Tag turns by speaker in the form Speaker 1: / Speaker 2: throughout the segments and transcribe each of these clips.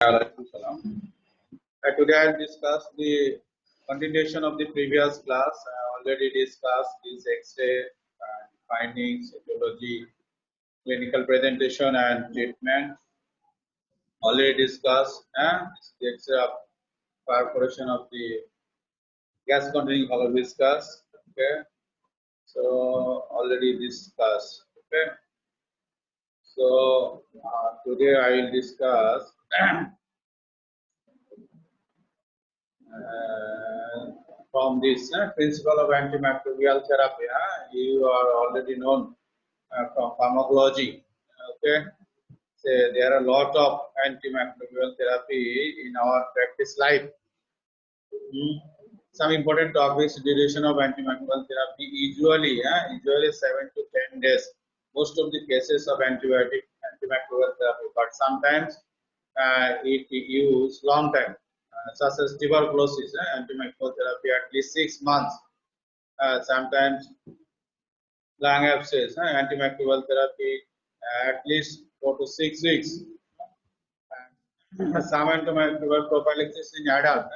Speaker 1: Alaikum salam. Today I'll discuss the continuation of the previous class. I already discussed this X-ray findings, etiology, clinical presentation, and treatment. Already discussed. This is the X-ray of perforation of the gas-containing hollow viscous. Okay, so already discussed. Okay, so today I will discuss. From this principle of antimicrobial therapy, you are already known from pharmacology. Okay, so there are a lot of antimicrobial therapy in our practice life. Some important topics: duration of antimicrobial therapy. Usually 7 to 10 days. Most of the cases of antimicrobial therapy, but sometimes it use long time, such as tuberculosis. Antimicrobial therapy at least 6 months. Sometimes lung abscess. Antimicrobial therapy at least 4 to 6 weeks. Some antimicrobial prophylaxis in adult,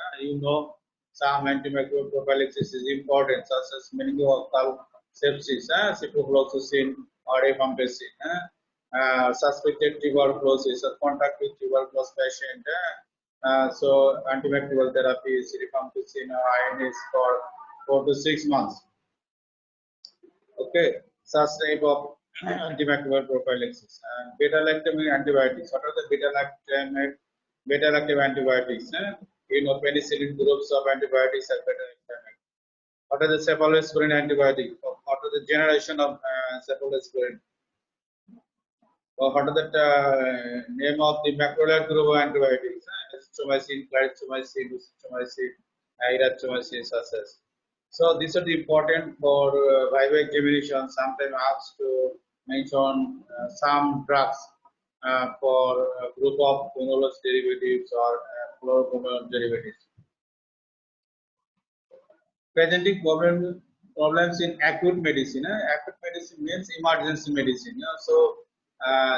Speaker 1: some antimicrobial prophylaxis is important, such as meningococcal sepsis, ciprofloxacin or rifampicin, suspected tuberculosis, contact with tuberculosis patient. So antimicrobial therapy is rifampicin or INS for 4 to 6 months. Okay, such type of antimicrobial prophylaxis. Beta-lactam antibiotics. What are the beta-lactam antibiotics? Penicillin groups of antibiotics are beta-lactam. What are the cephalosporin antibiotics? What are the generation of cephalosporin? What are the name of the macrolide group of antibiotics? Azithromycin, clarithromycin, azithromycin, erythromycin, such as. So these are the important for vivo examination. Sometimes asked to mention some drugs for a group of quinolose derivatives or fluoroquinol derivatives. Presenting problems in acute medicine. Acute medicine means emergency medicine. So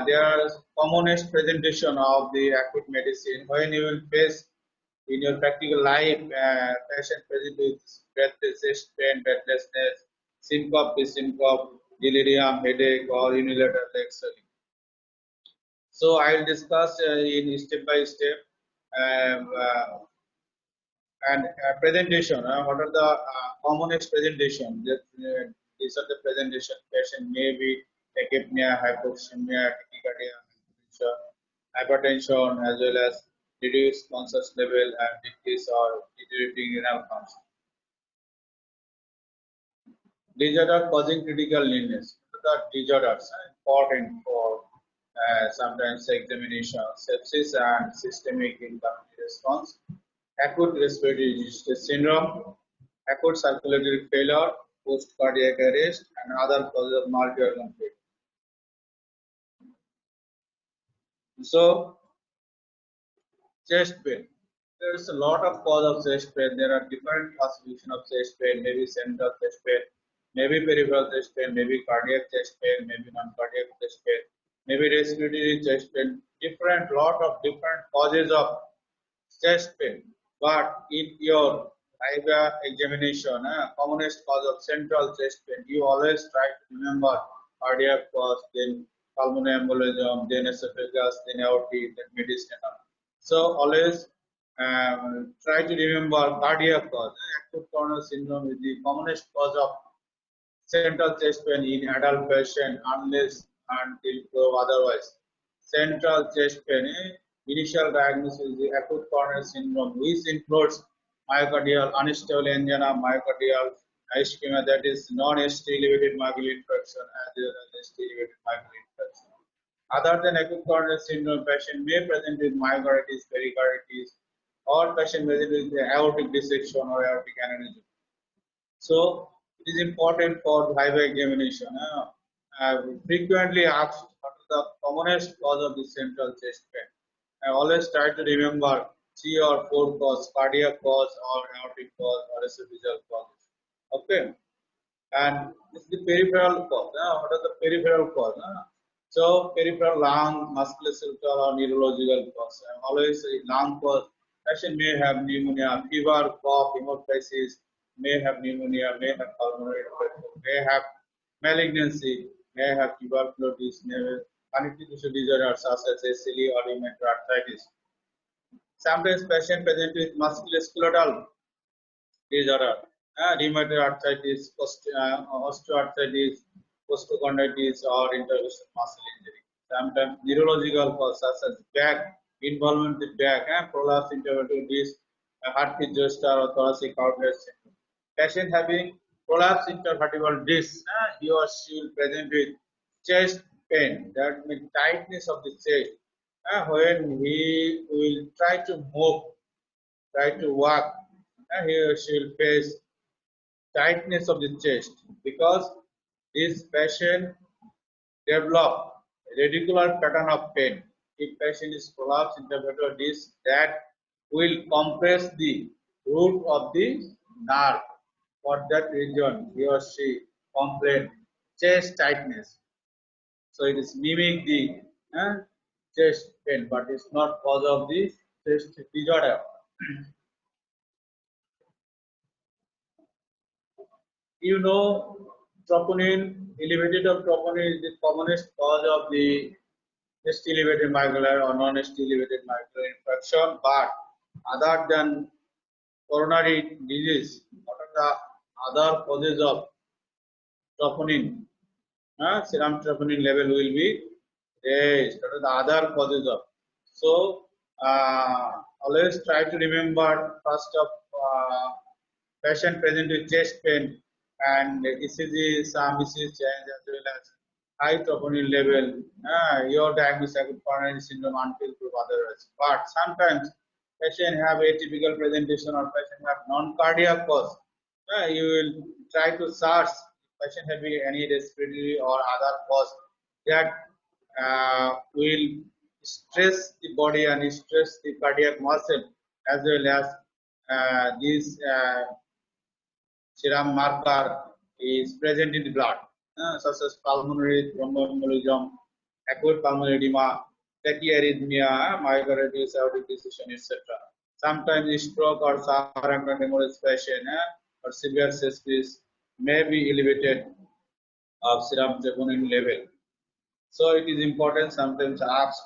Speaker 1: there are commonest presentation of the acute medicine when you will face in your practical life patient present with breathless, chest pain, breathlessness, syncope, dysyncope, delirium, headache, or unilateral leg swelling. So I will discuss in step by step um, uh, and presentation. What are the commonest presentation? These are the presentation. Patient may be tachypnea, hypoxemia, tachycardia, hypertension, as well as reduced conscious level and decrease or deteriorating renal function. Disorder causing critical illness. The disorders are important for sometimes examination, sepsis and systemic inflammatory response, acute respiratory distress syndrome, acute circulatory failure, post cardiac arrest, and other causes of multi-organ failure. So, chest pain. There is a lot of cause of chest pain. There are different classification of chest pain. Maybe central chest pain, maybe peripheral chest pain, maybe cardiac chest pain, maybe non-cardiac chest pain, maybe respiratory chest pain. Lot of different causes of chest pain. But in your IVA examination, commonest cause of central chest pain, you always try to remember cardiac cause, then pulmonary embolism, then esophagus, then aortic, then mediastinal. So always try to remember cardiac cause. Acute coronary syndrome is the commonest cause of central chest pain in adult patient unless until proved otherwise. Central chest pain, initial diagnosis is the acute coronary syndrome, which includes myocardial unstable angina, myocardial ischemia, that is non-ST elevated myocardial infarction, as well as ST elevated myocardial infarction. Other than acute coronary syndrome, patient may present with myocarditis, pericarditis, or patient may present with aortic dissection or aortic aneurysm. So it is important for vivo examination. Frequently asked what is the commonest cause of the central chest pain. I always try to remember 3 or 4 causes: cardiac cause or aortic cause or esophageal causes. Okay. And this is the peripheral cause. What are the peripheral cause? So peripheral lung, musculoskeletal or neurological cause. Always lung cause. Patient may have pneumonia, fever, cough, hemoptysis, may have pneumonia, may have pulmonary infection, may have malignancy, may have tuberculosis, may have connective tissue disorders such as SLE or rheumatoid arthritis. Sometimes patient present with musculoskeletal disorder, rheumatoid arthritis, osteoarthritis, costochondritis, or interosseous muscle injury. Sometimes neurological cause such as back, involvement with back, prolapse intervertebral disc, heart zoster or thoracic outlet syndrome. Patient having prolapse intervertebral disc, he or she will present with chest pain, that means tightness of the chest. When he will try to move, try to walk, he or she will face tightness of the chest because this patient develop radicular pattern of pain. If patient is prolapsed intervertebral disc, that will compress the root of the nerve. For that reason, he or she complain chest tightness. So it is mimic the chest pain, but it's not cause of the chest disorder. You know, troponin, elevated of troponin is the commonest cause of the ST-elevated microglial or non-ST-elevated microglial infection. But other than coronary disease, what are the other causes of troponin? Serum troponin level will be raised. What are the other causes of? So always try to remember first of patient present with chest pain and ECG, some ECG change as well as high troponin level. Your diagnosis of coronary syndrome until proof otherwise. But sometimes patient have atypical presentation or patient have non-cardiac cause. You will try to search patient having any respiratory or other cause that will stress the body and stress the cardiac muscle as well as these serum marker is present in the blood, such as pulmonary thromboembolism, acute pulmonary edema, tachyarrhythmia, myocarditis, aortic dissection, etc. Sometimes stroke or Saharangan hemorrhage patient or severe sepsis may be elevated of serum troponin level. So it is important sometimes ask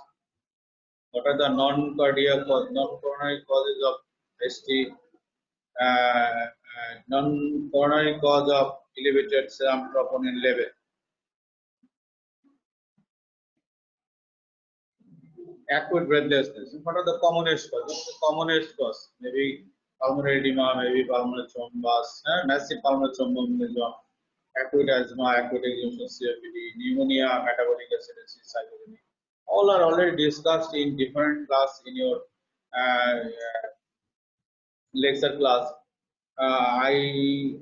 Speaker 1: what are the non-cardiac cause, non-coronary causes of ST, non-coronary cause of elevated serum troponin level. Acute breathlessness. What are the commonest cause? What's the commonest cause? Maybe pulmonary edema, maybe pulmonary thrombus, massive pulmonary thromboembolism, acute asthma, acute exhaustion COPD, pneumonia, metabolic acidosis, hyperthermia. All are already discussed in different class in your uh, lecture class. I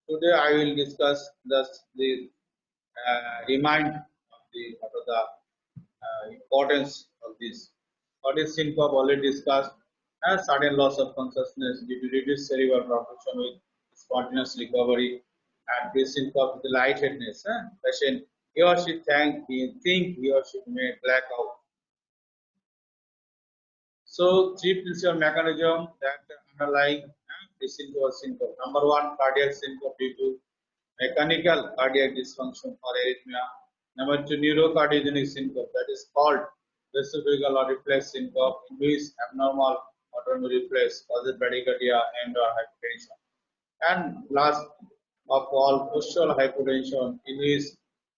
Speaker 1: today I will discuss just the remind of the what are the importance of this. What is syncope already discussed? Sudden loss of consciousness due to reduced cerebral perfusion with spontaneous recovery, and this syncope with the lightheadedness. Patient he or she think he or she may black out. So three principal mechanism that underlying this syncope. Number one, cardiac syncope due to mechanical cardiac dysfunction or arrhythmia. Number two, neurocardiogenic syncope, that is called reciprocal or reflex syncope, in which abnormal autonomic reflex causes bradycardia and or hypertension. And last of all, postural hypotension, in which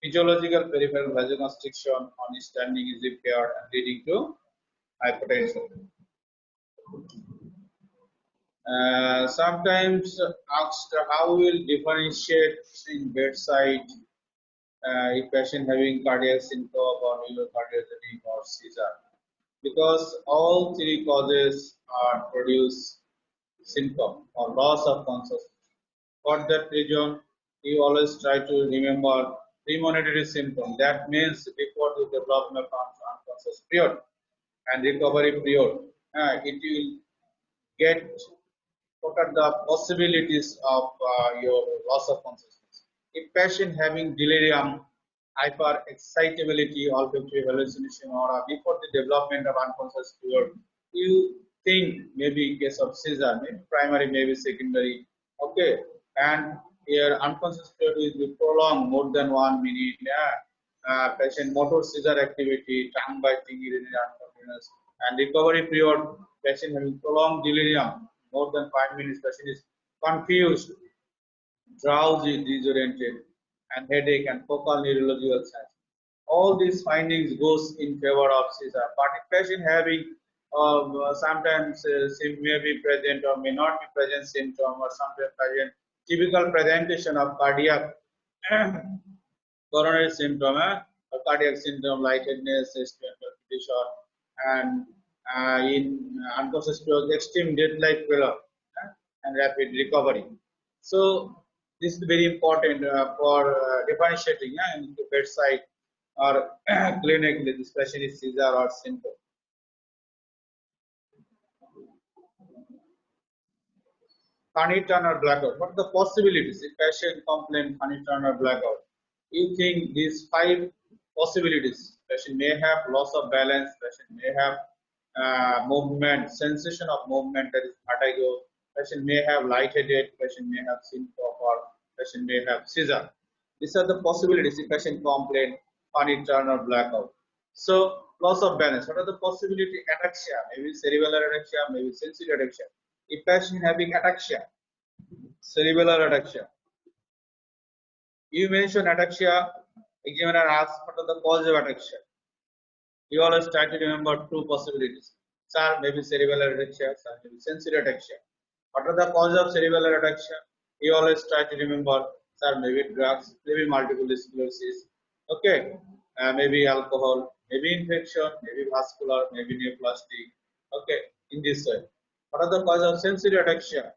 Speaker 1: physiological peripheral vasoconstriction on standing is impaired and leading to hypertension. Sometimes asked how will differentiate in bedside if patient having cardiac syncope or neurocardiogenic or seizure, because all three causes are produce syncope or loss of consciousness. For that reason, you always try to remember premonitory symptom. That means before the development of unconscious period and recovery period, it will get what are the possibilities of your loss of consciousness. If patient having delirium hyperexcitability, olfactory hallucination, or before the development of unconscious fluid, you think maybe case of seizure, maybe primary, maybe secondary, okay, and here unconscious fluid will be prolonged more than 1 minute. Yeah. Patient motor seizure activity, tongue biting, urinary incontinence, and recovery period. Patient having prolonged delirium more than 5 minutes. Patient is confused, drowsy, disoriented, and headache and focal neurological signs. All these findings goes in favor of seizure. But if patient having sometimes may be present or may not be present symptom, or sometimes present typical presentation of cardiac coronary symptom, or cardiac symptom, lightheadedness, chest pain, palpitation, and in unconscious stroke, extreme death-like pallor, and rapid recovery. So this is very important for differentiating in the bedside or clinically, especially seizure or symptom. Honey Turner blackout. What are the possibilities? If patient complain Honey Turner blackout, you think these 5 possibilities: patient may have loss of balance, patient may have movement, sensation of movement, that is vertigo, patient may have lightheaded, patient may have symptom, or patient may have seizure. These are the possibilities if patient complain Honey Turner blackout. So loss of balance. What are the possibility? Ataxia, maybe cerebellar ataxia, maybe sensory ataxia. If patient having ataxia, cerebellar ataxia. You mentioned ataxia, examiner asks what are the cause of ataxia. You always try to remember 2 possibilities. Sir, maybe cerebellar ataxia, sir, maybe sensory ataxia. What are the cause of cerebellar ataxia? You always try to remember, sir, maybe drugs, maybe multiple sclerosis, okay, maybe alcohol, maybe infection, maybe vascular, maybe neoplastic, okay, in this way. What are the cause of sensory ataxia?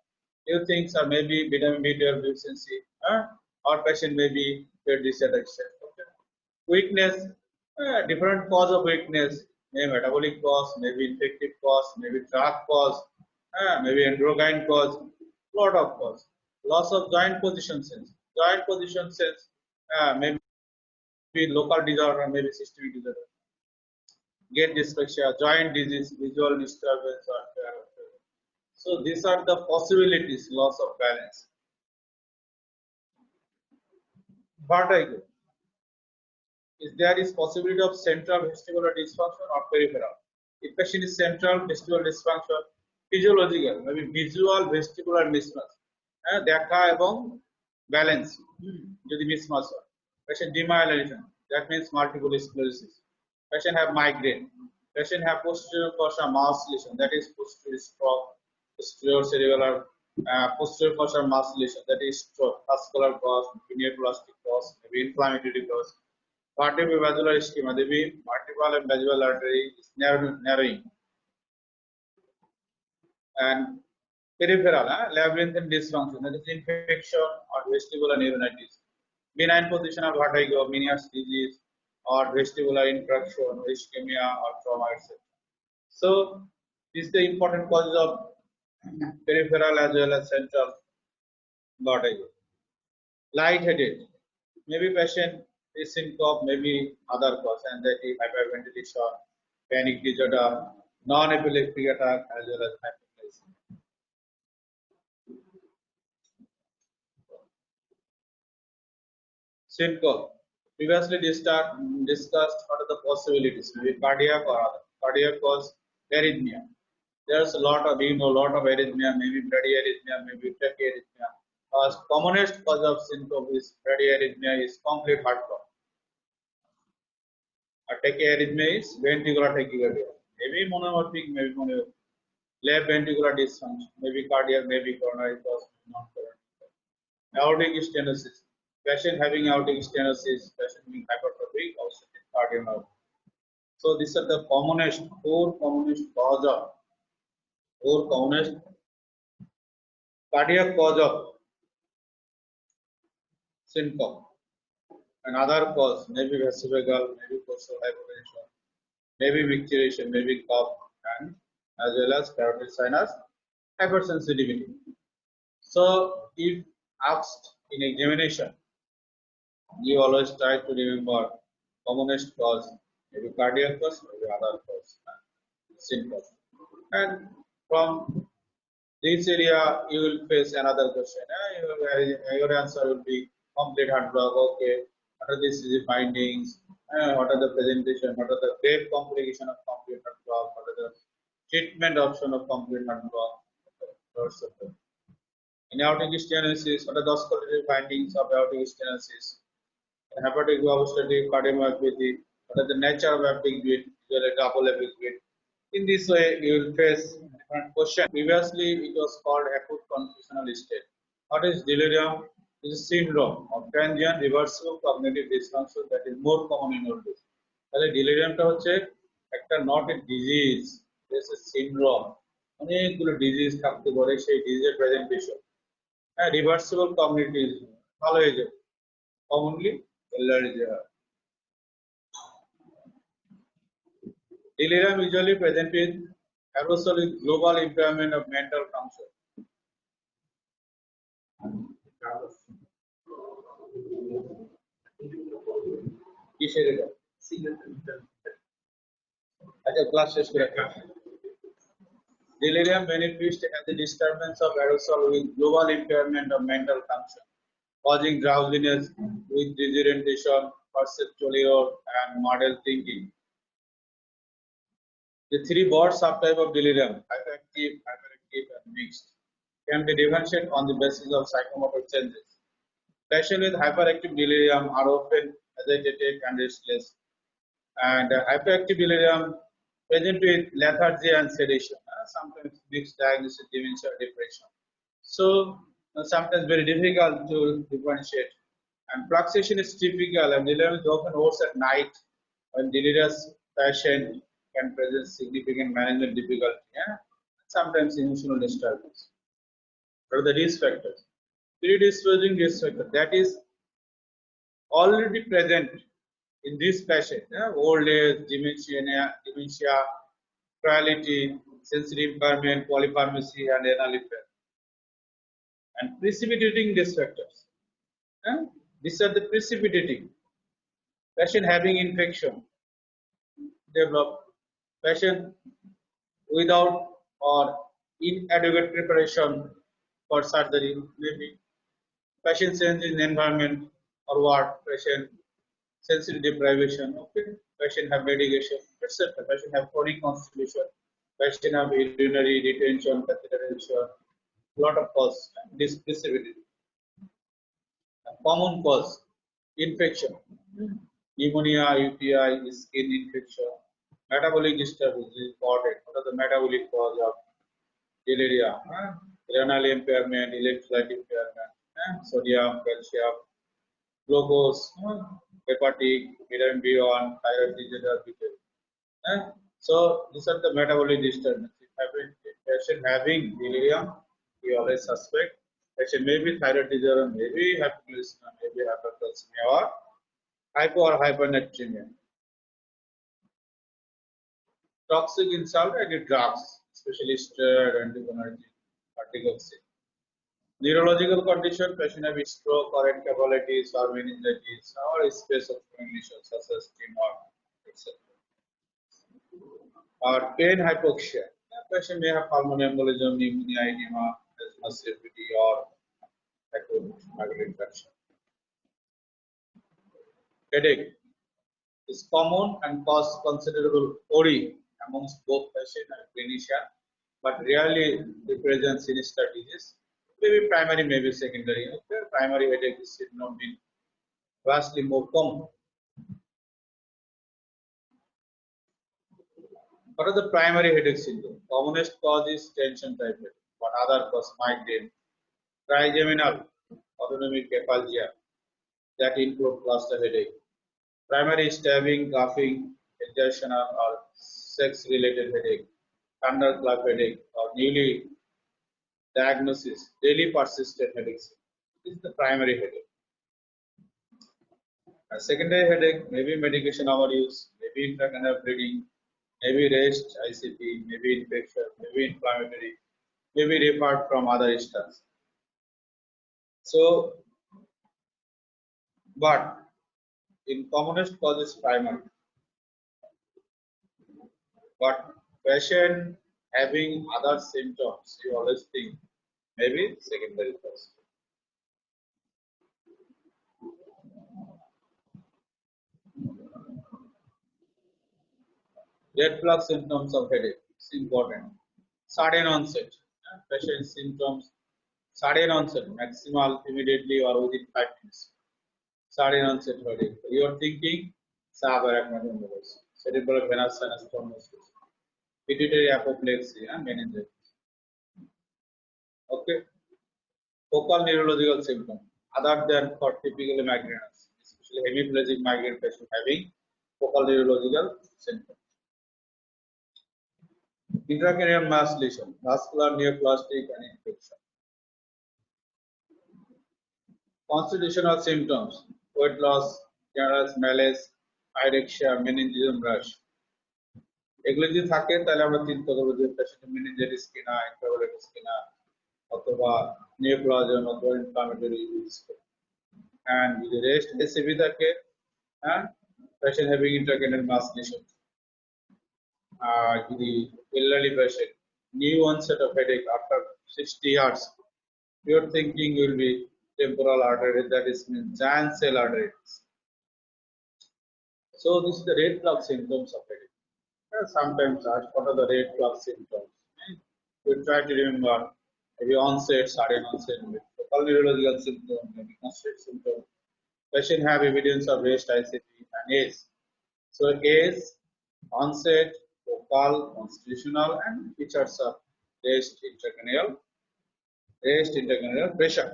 Speaker 1: You think, sir, maybe vitamin B12 deficiency, or patient may be ataxia, okay. Weakness, different cause of weakness, maybe metabolic cause, maybe infective cause, maybe drug cause, maybe endocrine cause, lot of cause. Loss of joint position sense. Joint position sense, maybe local disorder, maybe systemic disorder. Gait dysphagia, joint disease, visual disturbance, or so these are the possibilities. Loss of balance. Vertigo. Is there is possibility of central vestibular dysfunction or peripheral? If patient is central vestibular dysfunction, physiological, maybe visual vestibular mismatch, দেখা এবং balance যদি mismatch হয়, patient demyelination, that means multiple sclerosis, patient have migraine, patient have posterior fossa mass lesion, that is posterior stroke, posterior cerebellar, posterior fossa mass lesion, that is stroke, vascular cause, neoplastic cause, maybe inflammatory cause. Vertebrovascular schema, they be vertebral and visual artery is narrowing, and peripheral, labyrinthine dysfunction, that is infection or vestibular neuritis, benign positional vertigo, Meniere's disease, or vestibular infraction, ischemia, or trauma, etc. So, this is the important causes of peripheral as well as central vertigo. Lightheaded, maybe patient is symptom, maybe other cause, anxiety, hyperventilation, panic disorder, non-epileptic attack, as well as hypertension. Symptom. Previously discussed what are the possibilities, maybe cardiac or other. Cardiac cause arrhythmia. There's a lot of, lot of arrhythmia, maybe bradyarrhythmia, maybe tachyarrhythmia. Commonest cause of symptom is bradyarrhythmia is complete heart block. Tachyarrhythmia is ventricular tachycardia. Maybe monomorphic, maybe monomorphic. Left ventricular dysfunction, maybe cardiac, maybe coronary cause, not coronary. Aortic stenosis. Patient having aortic stenosis, patient being hypertrophic, also cardiomyopathy. So these are the four commonest cause of, cardiac cause of symptom. Another cause, maybe vasovagal, maybe coastal hypertension, maybe micturition, maybe cough, and as well as carotid sinus hypersensitivity. So if asked in examination, You always try to remember commonest cause, maybe cardiac cause, maybe other cause. Simple. And from this area, you will face another question. Your answer will be complete heart block. Okay, what are the CG findings? What are the presentation? What are the grave complication of complete heart block? What are the treatment option of complete heart block? In aortic stenosis, what are the osculatory findings of aortic stenosis? In hepatic valve study, cardiomyopathy, what are the nature of epic beat, usually double epic beat. In this way, you will face different questions. Previously, it was called acute confusional state. What is delirium? It is a syndrome of transient reversible cognitive dysfunction that is more common in old age. তাহলে deliriumটা হচ্ছে একটা not a disease, it's a syndrome. অনেকগুলো disease থাকতে পারে সেই ডিজিজের presentation. হ্যাঁ, reversible cognitive ভালো হয়ে যাবে কমনলি allergy হয়। Delirium usually present with aerosol with global impairment of mental function. কিসের এটা? আচ্ছা ক্লাস শেষ করে রাখি। Delirium manifests as a disturbance of aerosol with global impairment of mental function, causing drowsiness with disorientation, perceptual error, and model thinking. The three broad subtypes of delirium, hyperactive, and mixed, can be differentiated on the basis of psychomotor changes. Patients with hyperactive delirium are often agitated and restless, and hyperactive delirium present with lethargy and sedation, sometimes mixed diagnosis, dementia, depression. So sometimes very difficult to differentiate. And fluctuation is typical, and delirium is often worse at night when delirious patient can present significant management difficulty, sometimes emotional disturbance. What are the risk factors? Predisposing risk factor that is already present in this patient: old age, dementia, frailty, sensory impairment, polypharmacy, and renal impairment. And precipitating risk factors. These are the precipitating. Patient having infection, develop. Patient without or inadequate preparation for surgery, maybe. Patient change in environment or what? Patient sensory deprivation. Okay. Patient have medication, etc. Patient have chronic constipation. Patient have urinary retention, catheterization. Lot of cause. This precipitating. Common cause: infection, pneumonia, UTI, skin infection, metabolic disturbance is important. What are the metabolic cause of delirium? Renal impairment, electrolyte impairment, sodium, calcium, glucose, hepatic, vitamin B1, thyroid disease. So these are the metabolic disturbance. If patient having delirium, we always suspect patient may be thyroid disease, maybe hypoglycemia, maybe hypercalcemia, or hypo or hypernatremia. Toxic insult and drugs, especially steroid, anticholinergic, corticosteroid. Neurological condition: patient have stroke or encephalitis or meningitis or space obstruction lesions such as tumor, etc. Or pain hypoxia. Patient may have pulmonary embolism, pneumonia, edema, asthma, COPD, or acute viral infection. Headache is common and cause considerable worry amongst both patient and clinician, but rarely represents sinister disease. Maybe primary, maybe secondary. Okay? Primary headache is not been vastly more common. What are the primary headache syndrome? Commonest cause is tension type headache, but other cause migraine, trigeminal autonomic apalgia that include cluster headache, primary stabbing, coughing, exertional or sex-related headache, thunderclap headache, or newly diagnosis, daily persistent headaches. This is the primary headache. A secondary headache may be medication overuse, maybe intracranial bleeding, maybe rest, ICP, maybe infection, maybe inflammatory, maybe referred from other studies. So, but in commonest cause is primary, but patient having other symptoms, you always think maybe secondary cause. Red flag symptoms of headache. It's important. Sudden onset. Patient symptoms. Sudden onset. Maximal immediately or within 5 minutes. Sudden onset headache. You are thinking subarachnoid cerebral venous sinus thrombosis, pituitary apoplexy, and meningitis. Okay. Focal neurological symptom other than for typical migraines, especially hemiplegic migraine patient having focal neurological symptoms. Intracranial mass lesion, vascular neoplastic and infection. Constitutional symptoms, weight loss, general malaise, pyrexia, meningism rash. এগুলো যদি থাকে তাহলে আমরা চিন্তা করবো যে পেশেন্টের meningitis কিনা, এনকেফালাইটিস কিনা, অথবা নিউপ্লাজম অথবা ইনফ্লামেটরি ডিজিজ কিনা। And যদি রেস্ট এসিভি থাকে, হ্যাঁ, patient having intracranial mass lesion. The elderly patient, new onset of headache after 60 years, your thinking will be temporal artery, that is means giant cell arteries. So this is the red flag symptoms of headache. Sometimes ask what are the red flag symptoms. We try to remember maybe onset, sudden onset, focal neurological symptom, maybe constrict symptom. Patient have evidence of rest ICP and age. So age, onset, focal, constitutional, and features of rest intracranial pressure.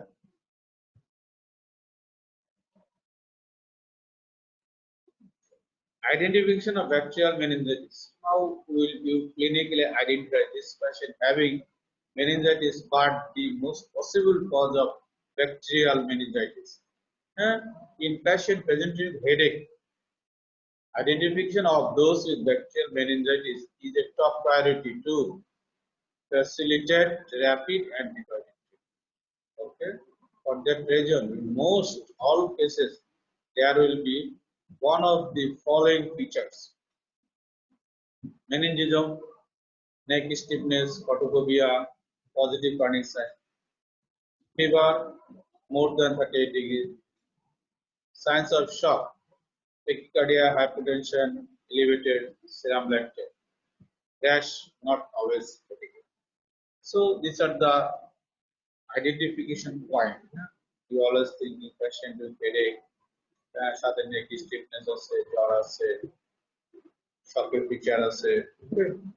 Speaker 1: Identification of bacterial meningitis. How will you clinically identify this patient having meningitis, but the most possible cause of bacterial meningitis? In patient presenting with headache, identification of those with bacterial meningitis is a top priority to facilitate rapid antibiotic treatment. Okay, for that reason, in most all cases, there will be one of the following features: meningism, neck stiffness, photophobia, positive burning sign, fever more than 38 degrees, signs of shock, tachycardia, hypertension, elevated serum lactate, rash not always fatigue. So these are the identification point. You always think the patient with headache, সাথে neck stiffness আছে, জ্বর আছে, শকের feature আছে,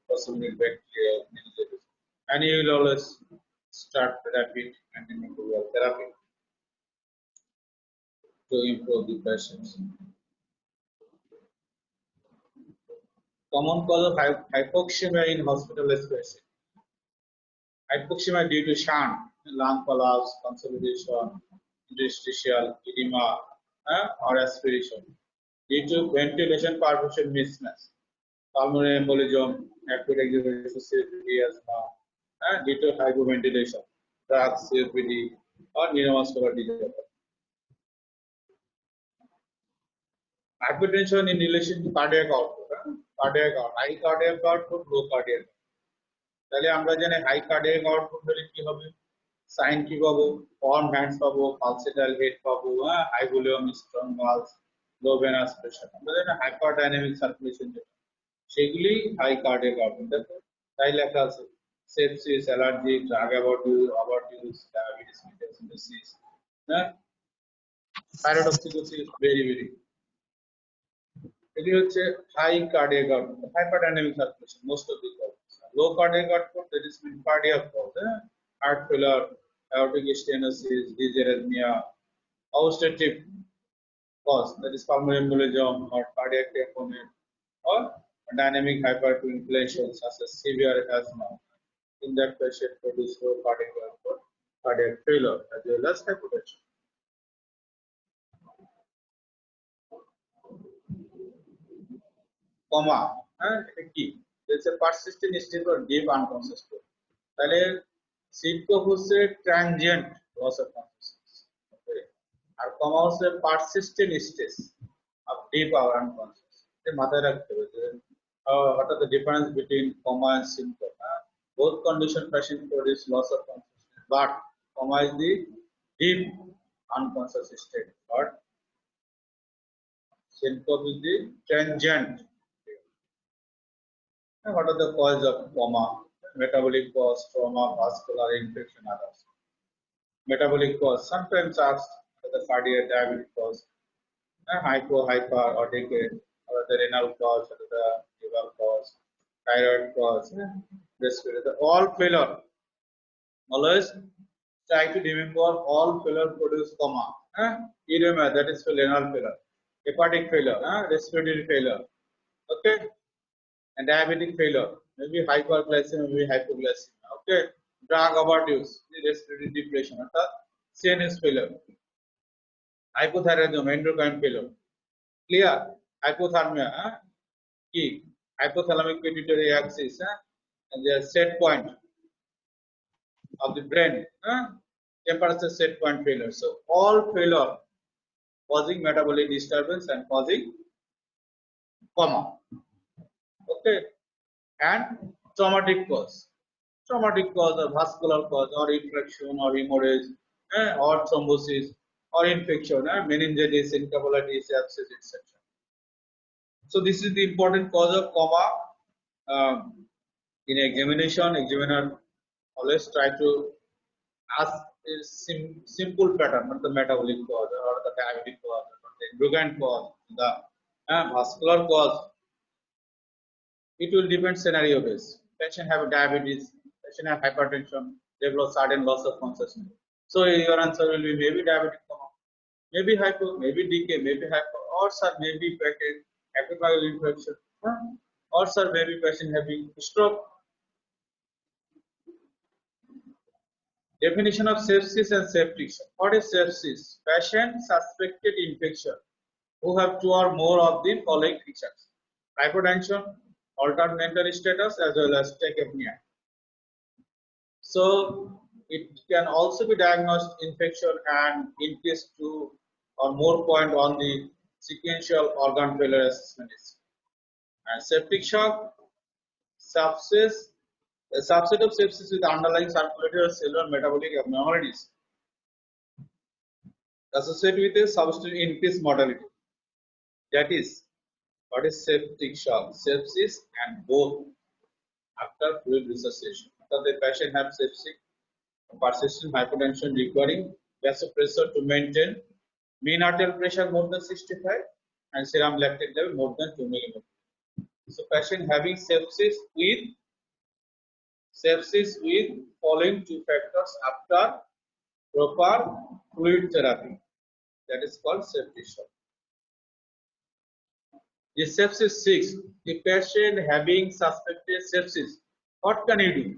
Speaker 1: possibly bacterial meningitis, and you will always start rapid antimicrobial therapy to improve the patients. Common cause of hypoxemia in hospitalized patients. Hypoxemia due to shunt, lung collapse, consolidation, interstitial edema, or aspiration. Due to ventilation perfusion mismatch, pulmonary embolism, acute exacerbation COPD asthma, due to hypoventilation, drugs, COPD, or neuromuscular disease. Hypertension in relation to cardiac output, high cardiac output, low cardiac output. তাহলে আমরা জানি high cardiac output হলে কি হবে, sign কি পাবো, worm hands পাবো, পালসেটাল head পাবো, হাই ভলিউম স্ট্রং পালস, লো ভেনাস প্রেসার। আমরা জানি হাইপারডাইনামিক সার্কুলেশন যেটা, সেগুলি হাই কার্ডিয়াক আউটপুট। দেখো তাই লেখা আছে sepsis, allergy, drug overdose, diabetes মেটাসিস, থাইরয়েডোক্সিকোসিস, ভেরি এটি হচ্ছে high cardiac output, hyperdynamic circulation most of the cause. Low cardiac output, that is mean cardiac cause, heart failure, aortic stenosis, dysarrhythmia, obstructive cause, that is pulmonary embolism or cardiac tamponade, or dynamic hyperventilation such as severe asthma. In that patient produce low cardiac output, cardiac failure as well as hypotension. Coma, কি? It's a persistent state or deep unconscious state. তাহলে সিটকোপ হচ্ছে transient loss of consciousness, আর কমা হচ্ছে persistent stage. of deep or unconscious. What are the difference between coma and symptom? Both condition patient produce loss of consciousness, but coma is the deep unconscious state, but symptom is the transient. What are the causes of coma? Metabolic cause, trauma, vascular infection, others. Metabolic cause, sometimes asked the cardiac diabetic cause, hypo, hyper, or decay, or the renal cause, or the liver cause, thyroid cause, respiratory, all failure. Always try to remember all failure produce coma. Edema, that is for renal failure, hepatic failure, respiratory failure, okay, and diabetic failure, maybe hyperglycemia, maybe hypoglycemia, okay, drug overdose, respiratory depression, CNS failure, hypothyroidism, endocrine failure, clear, hypothermia, key, hypothalamic pituitary axis, and the set point of the brain, temperature set point failure. So all failure causing metabolic disturbance and causing coma. Okay, and traumatic cause. Traumatic cause or vascular cause or infection or hemorrhage, or thrombosis or infection, meningitis, encephalitis, abscess, etc. So this is the important cause of coma. In examination, examiner always try to ask a simple pattern, not the metabolic cause or the diabetic cause or the endocrine cause, the vascular cause. It will depend scenario based. Patient have diabetes, patient have hypertension, develop sudden loss of consciousness. So your answer will be maybe diabetic coma, maybe hypo, maybe decay, maybe hypo, or sir maybe patient hepatoviral infection, or sir maybe patient having stroke. Definition of sepsis and septic shock. What is sepsis? Patient suspected infection who have two or more of the following features: hypertension, altered mental status, as well as tachypnea. So it can also be diagnosed infection and increase two or more point on the sequential organ failure assessment. And septic shock, sepsis, a subset of sepsis with underlying circulatory or cellular metabolic abnormalities associated with a substantial increased mortality. That is, what is septic shock? Sepsis and both after fluid resuscitation. After the patient have septic, persistent hypertension requiring vasopressor to maintain mean arterial pressure more than 65 and serum lactate level more than 2 mm. So patient having sepsis with following two factors after proper fluid therapy, that is called septic shock. The sepsis 6, the patient having suspected sepsis, what can you do?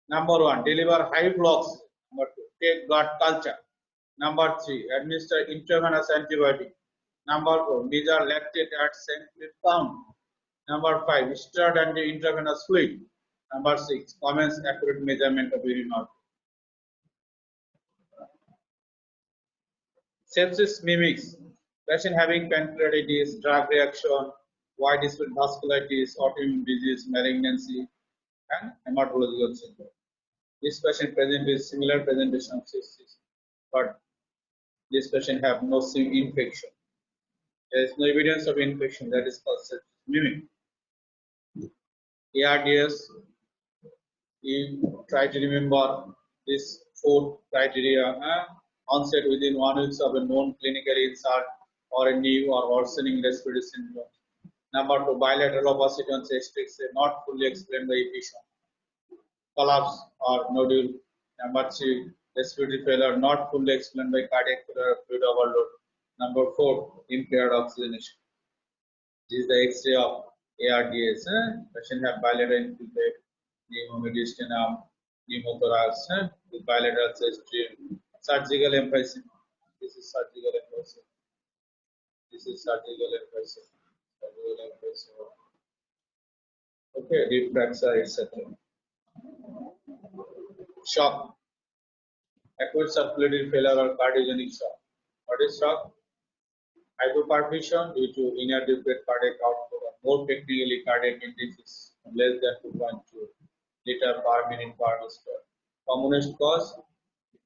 Speaker 1: Number 1, deliver high blocks. Number 2, take blood culture. Number 3, administer intravenous antibiotic. Number 4, measure lactate at centiliter count. Number 5, stirred and intravenous fluid. Number 6, commence accurate measurement of urine output. Sepsis mimics patient having pancreatitis, drug reaction, wide spread vasculitis, autoimmune disease, malignancy, and hematological syndrome. This patient present with similar presentation of sepsis, but this patient have no infection. There is no evidence of infection, that is called sepsis mimic. ARDS, you try to remember this 4 criteria. Onset within 1 week of a known clinical insult or a new or worsening respiratory syndrome. Number 2, bilateral opacity on chest X-ray not fully explained by effusion, collapse or nodule. Number 3, respiratory failure not fully explained by cardiac failure or fluid overload. Number 4, impaired oxygenation. This is the X-ray of ARDS. Patient have bilateral infiltrate, pneumomediastinum, pneumothorax with bilateral chest tube. Surgical emphysema. This is surgical emphysema. This is surgical emphysema. Surgical emphysema. Okay, deep fracture, etc. Shock. Acute circulatory failure or cardiogenic shock. What is shock? Hypoperfusion due to inadequate cardiac output, or more technically cardiac index is less than 2.2 liter per minute per liter. Commonest cause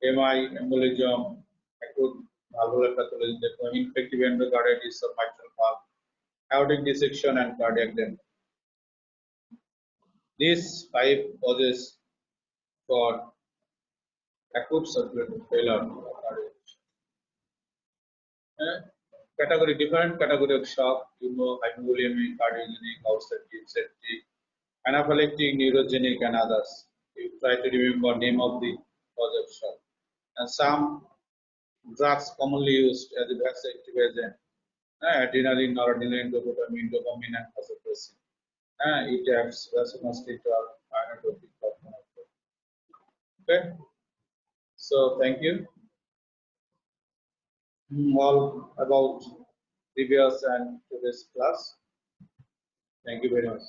Speaker 1: MI, embolism, acute valvular pathology, infective endocarditis of mitral valve, aortic dissection, and cardiac damage. These five causes for acute circulatory failure or cardiac. Category different category of shock, hypovolemic, cardiogenic, ulcerative, septic, anaphylactic, neurogenic, and others. You try to remember name of the cause of shock. And some drugs commonly used as a vasoactive agent, adrenaline, noradrenaline, dopamine, and vasopressin. It acts vasoconstrictor, inotropic, or monotropic. Okay, so thank you. All about previous and today's class. Thank you very much.